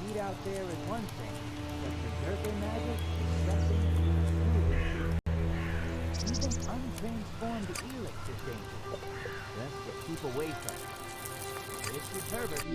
heat out there is one thing, but berserker magic is something completely different. Even untransformed ELEX is dangerous. Best to keep away from it. It's your Herbert.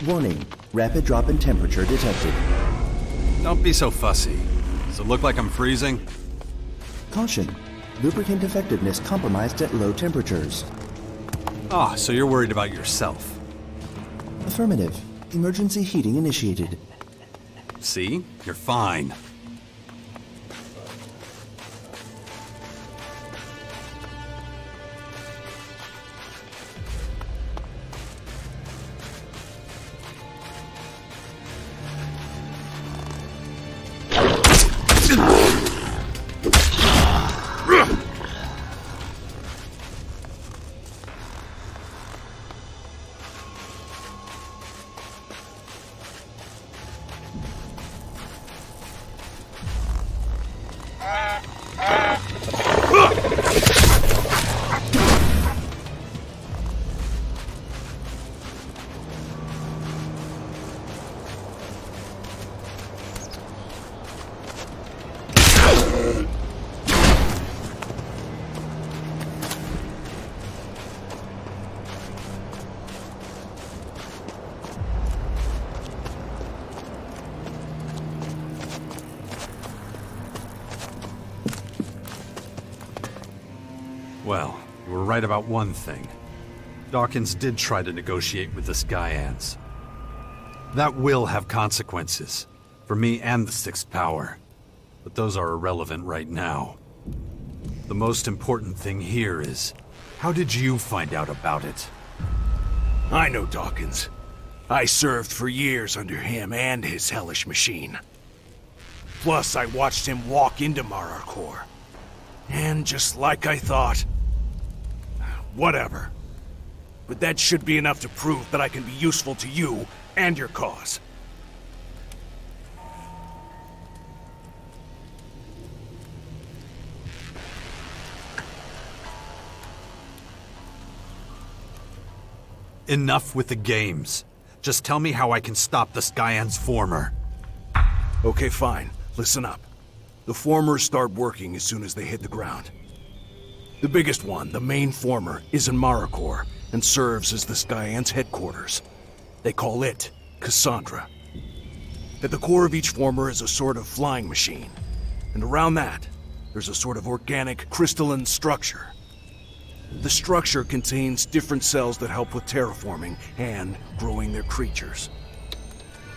Warning, rapid drop in temperature detected. Don't be so fussy. Does it look like I'm freezing? Caution, lubricant effectiveness compromised at low temperatures. Ah, so you're worried about yourself. Affirmative. Emergency heating initiated. See? You're fine. Well, you were right about one thing. Dawkins did try to negotiate with the Sky Ants. That will have consequences, for me and the Sixth Power. But those are irrelevant right now. The most important thing here is, how did you find out about it? I know Dawkins. I served for years under him and his hellish machine. Plus, I watched him walk into Mararkor. And just like I thought... Whatever. But that should be enough to prove that I can be useful to you and your cause. Enough with the games. Just tell me how I can stop the Skyan's former. Okay, fine. Listen up. The formers start working as soon as they hit the ground. The biggest one, the main former, is in Maracor and serves as the Skyan's headquarters. They call it Cassandra. At the core of each former is a sort of flying machine, and around that, there's a sort of organic crystalline structure. The structure contains different cells that help with terraforming and growing their creatures.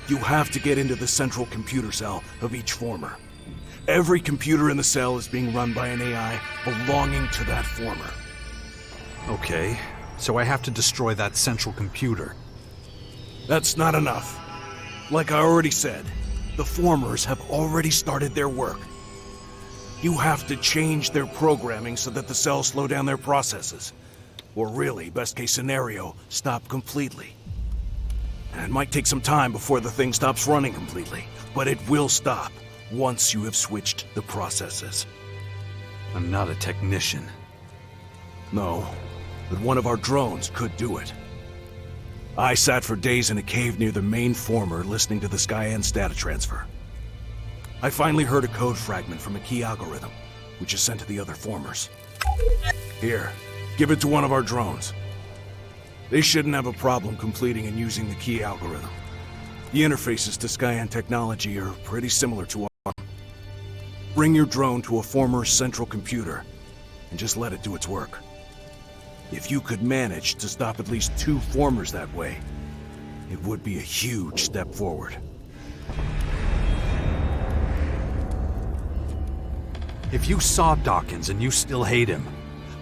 You have to get into the central computer cell of each former. Every computer in the cell is being run by an AI belonging to that former. Okay, so I have to destroy that central computer. That's not enough. Like I already said, the formers have already started their work. You have to change their programming so that the cells slow down their processes. Or really, best case scenario, stop completely. And it might take some time before the thing stops running completely, but it will stop once you have switched the processes. I'm not a technician. No, but one of our drones could do it. I sat for days in a cave near the main former listening to the Skyan's data transfer. I finally heard a code fragment from a key algorithm, which is sent to the other formers. Here, give it to one of our drones. They shouldn't have a problem completing and using the key algorithm. The interfaces to Skyan technology are pretty similar to ours. Bring your drone to a former's central computer, and just let it do its work. If you could manage to stop at least 2 formers that way, it would be a huge step forward. If you saw Dawkins and you still hate him,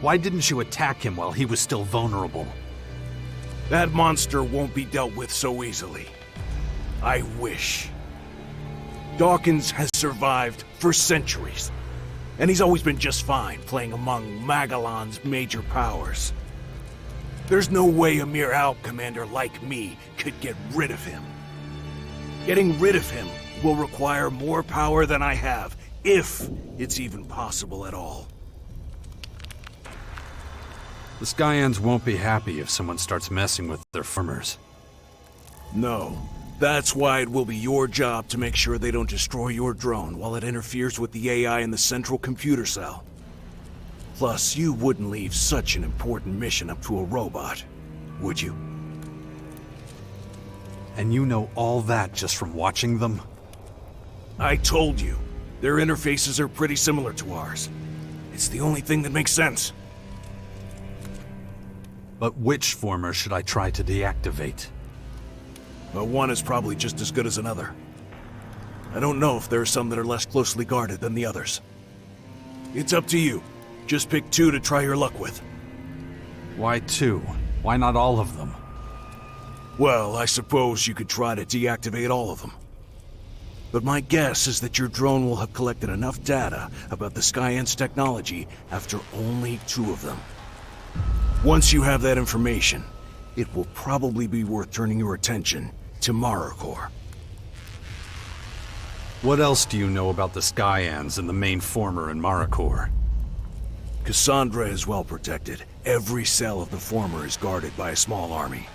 why didn't you attack him while he was still vulnerable? That monster won't be dealt with so easily. I wish. Dawkins has survived for centuries, and he's always been just fine playing among Magellan's major powers. There's no way a mere ALP commander like me could get rid of him. Getting rid of him will require more power than I have, if it's even possible at all. The Skyans won't be happy if someone starts messing with their formers. No. That's why it will be your job to make sure they don't destroy your drone while it interferes with the AI in the central computer cell. Plus, you wouldn't leave such an important mission up to a robot, would you? And you know all that just from watching them? I told you. Their interfaces are pretty similar to ours. It's the only thing that makes sense. But which former should I try to deactivate? Well, one is probably just as good as another. I don't know if there are some that are less closely guarded than the others. It's up to you. Just pick 2 to try your luck with. Why 2? Why not all of them? Well, I suppose you could try to deactivate all of them. But my guess is that your drone will have collected enough data about the Skyan's technology after only 2 of them. Once you have that information, it will probably be worth turning your attention to Maracor. What else do you know about the Skyans and the main former in Maracor? Cassandra is well protected. Every cell of the former is guarded by a small army.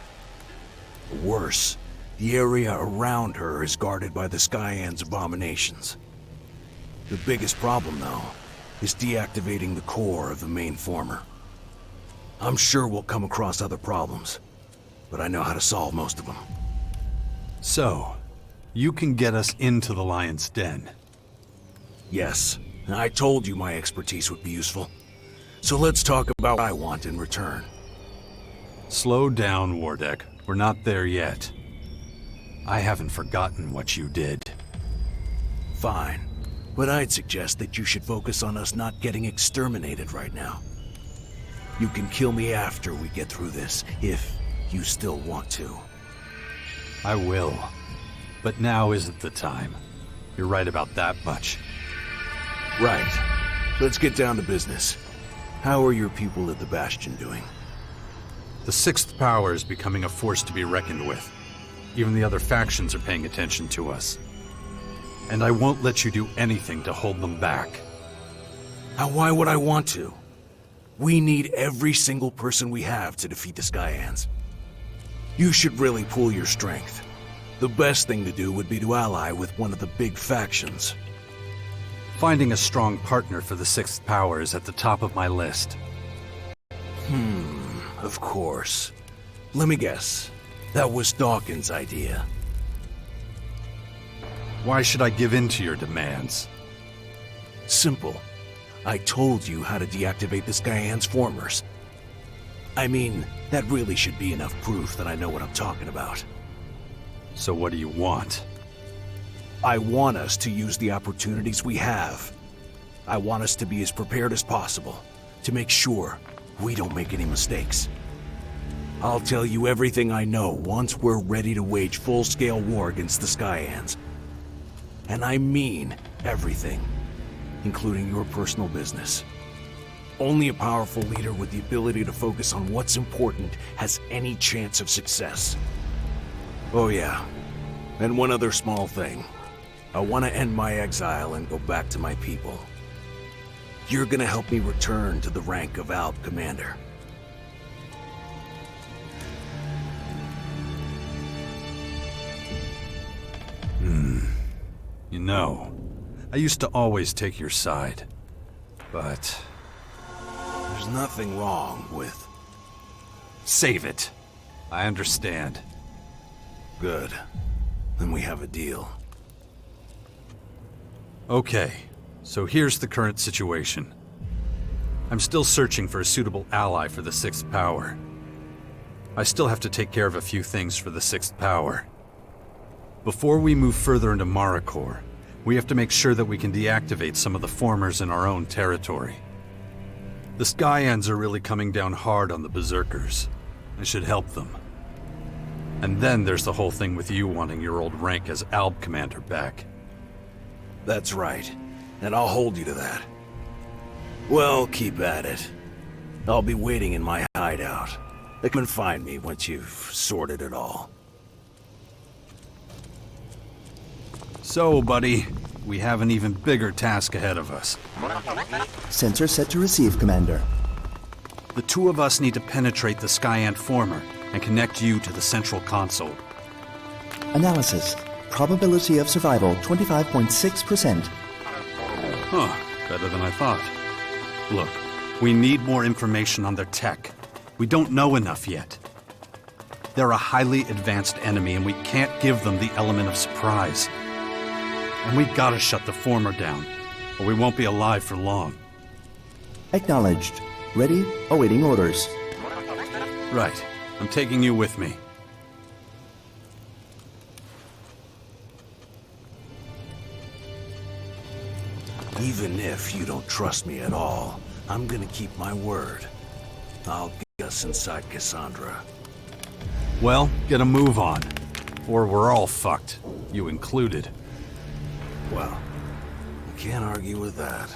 Worse, the area around her is guarded by the Skyan's abominations. The biggest problem, though, is deactivating the core of the main former. I'm sure we'll come across other problems, but I know how to solve most of them. So, you can get us into the Lion's Den. Yes, I told you my expertise would be useful. So let's talk about what I want in return. Slow down, Wardek. We're not there yet. I haven't forgotten what you did. Fine, but I'd suggest that you should focus on us not getting exterminated right now. You can kill me after we get through this, if you still want to. I will. But now isn't the time. You're right about that much. Right. Let's get down to business. How are your people at the Bastion doing? The Sixth Power is becoming a force to be reckoned with. Even the other factions are paying attention to us. And I won't let you do anything to hold them back. Why would I want to? We need every single person we have to defeat the Skyans. You should really pool your strength. The best thing to do would be to ally with one of the big factions. Finding a strong partner for the Sixth Power is at the top of my list. Of course. Let me guess. That was Dawkins' idea. Why should I give in to your demands? Simple. I told you how to deactivate the Skyan's formers. I mean, that really should be enough proof that I know what I'm talking about. So what do you want? I want us to use the opportunities we have. I want us to be as prepared as possible, to make sure we don't make any mistakes. I'll tell you everything I know once we're ready to wage full-scale war against the Skyans. And I mean everything, including your personal business. Only a powerful leader with the ability to focus on what's important has any chance of success. Oh yeah, and one other small thing. I want to end my exile and go back to my people. You're gonna help me return to the rank of Alp Commander. You know, I used to always take your side. But There's nothing wrong with... save it. I understand. Good. Then we have a deal. Okay, so here's the current situation. I'm still searching for a suitable ally for the Sixth Power. I still have to take care of a few things for the Sixth Power. Before we move further into Maricor, we have to make sure that we can deactivate some of the formers in our own territory. The Skyans are really coming down hard on the Berserkers. I should help them. And then there's the whole thing with you wanting your old rank as Alb Commander back. That's right, and I'll hold you to that. Well, keep at it. I'll be waiting in my hideout. They can find me once you've sorted it all. So, buddy, we have an even bigger task ahead of us. Sensor set to receive, Commander. The two of us need to penetrate the Skyant former and connect you to the central console. Analysis. Probability of survival 25.6%. Huh, better than I thought. Look, we need more information on their tech. We don't know enough yet. They're a highly advanced enemy and we can't give them the element of surprise. And we gotta shut the former down, or we won't be alive for long. Acknowledged. Ready, awaiting orders. Right, I'm taking you with me. Even if you don't trust me at all, I'm gonna keep my word. I'll get us inside Cassandra. Well, get a move on, or we're all fucked, you included. Well, I can't argue with that.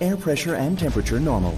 Air pressure and temperature normal.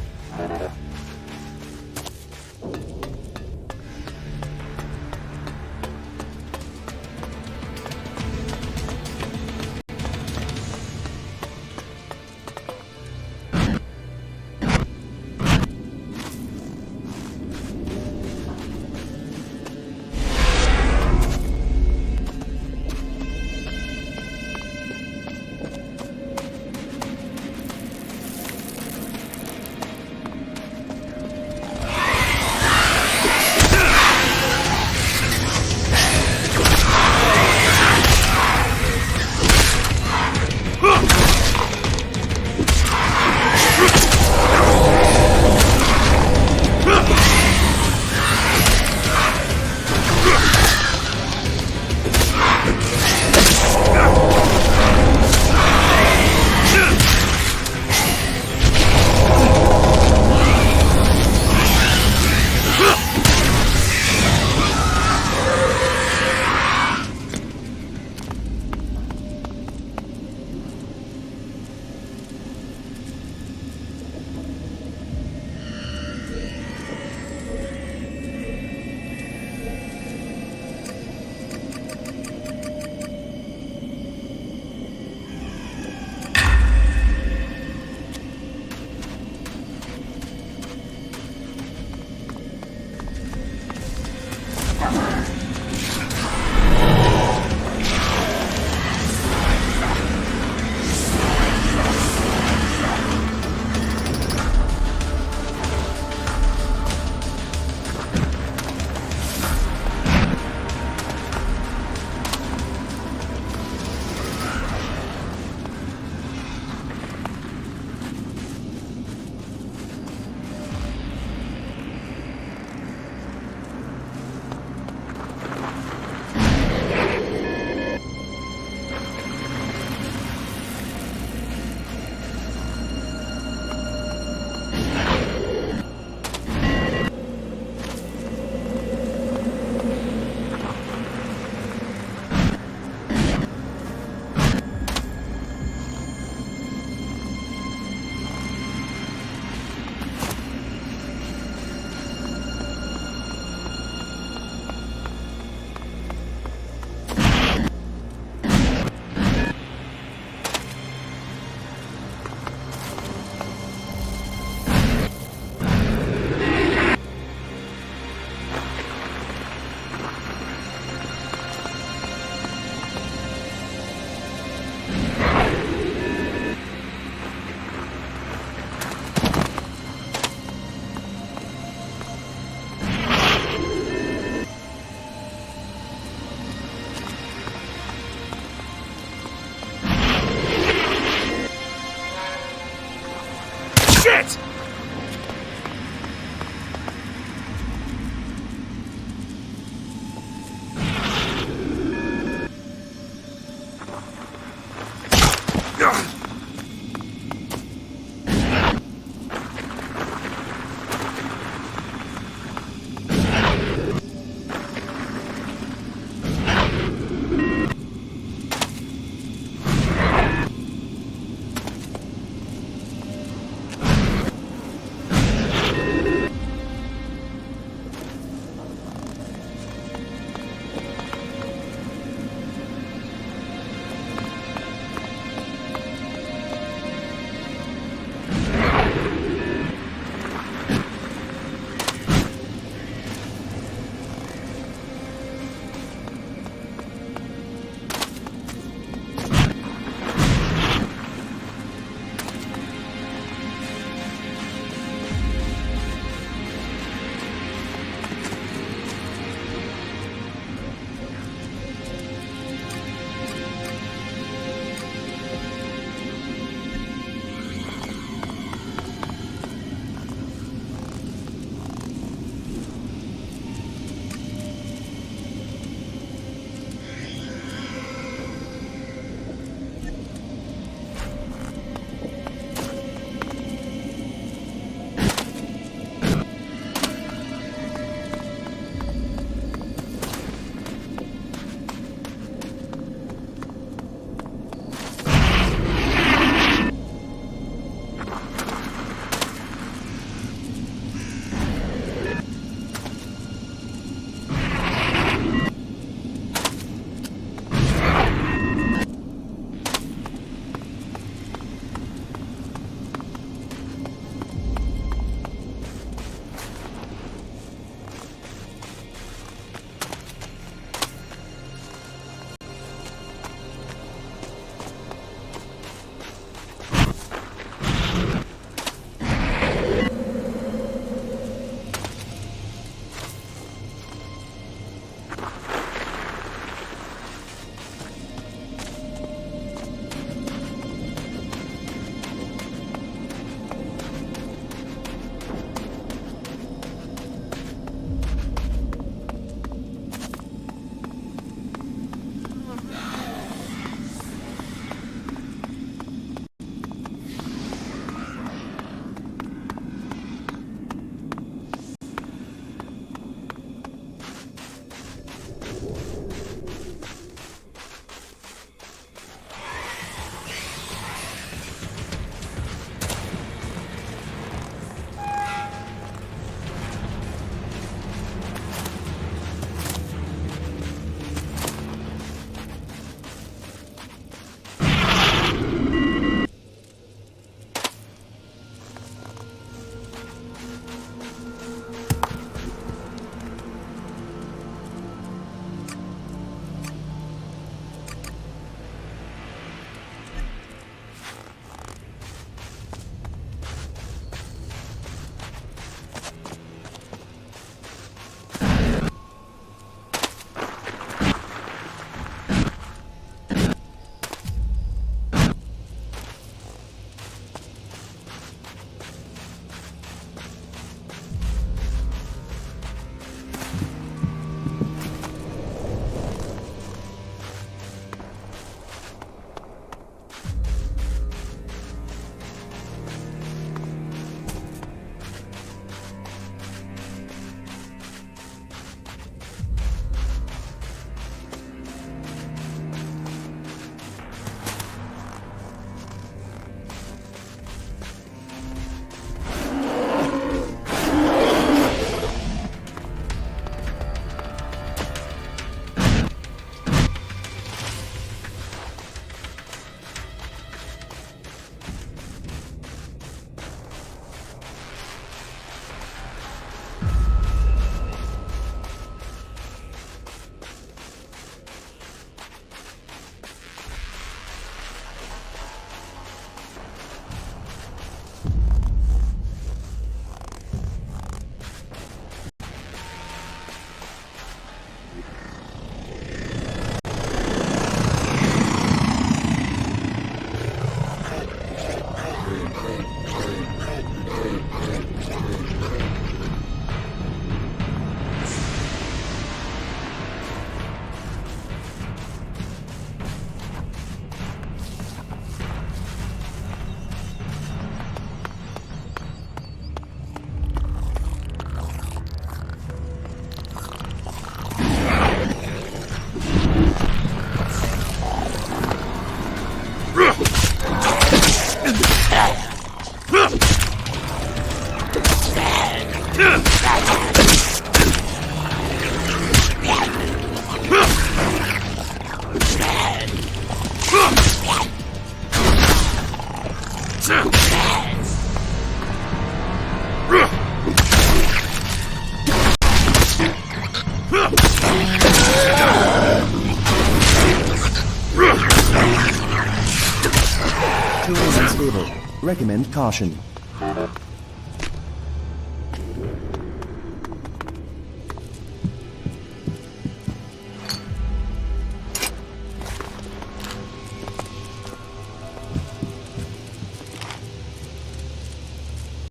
Terrain unstable. Recommend caution.